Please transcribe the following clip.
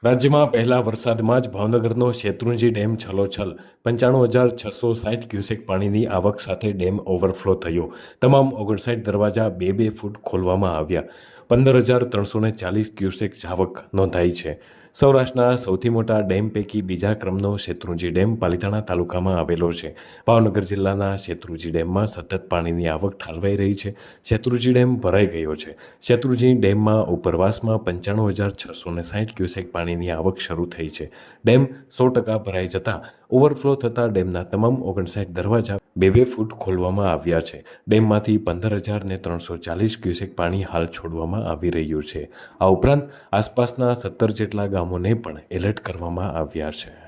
રાજ્યમાં પહેલા વરસાદમાં જ ભાવનગરનો શેત્રુંજી ડેમ છલોછલ 95,660 ક્યુસેક પાણીની આવક સાથે ડેમ ઓવરફ્લો થયો. તમામ 59 દરવાજા 2-2 ફૂટ ખોલવામાં આવ્યા. 15,340 ક્યુસેક આવક નોંધાઈ છે. સૌરાષ્ટ્રના સૌથી મોટા ડેમ પૈકી બીજા ક્રમનો શેત્રુંજી ડેમ પાલિતાણા તાલુકામાં આવેલો છે. ભાવનગર જિલ્લાના શેત્રુંજી ડેમમાં સતત પાણીની આવક ઠાલવાઈ રહી છે. શેત્રુંજી ડેમ ભરાઈ ગયો છે. શેત્રુંજી ડેમમાં ઉપરવાસમાં 95,660 ક્યુસેક પાણીની આવક શરૂ થઈ છે. ડેમ 100% ભરાઈ જતાં ઓવરફ્લો થતાં ડેમના તમામ 59 દરવાજા 2-2 ફૂટ ખોલવામાં આવ્યા છે. ડેમમાંથી 15,340 ક્યુસેક પાણી હાલ છોડવામાં આવી રહ્યું છે. આ ઉપરાંત આસપાસના 17 જેટલા ગામોને પણ એલર્ટ કરવામાં આવ્યા છે.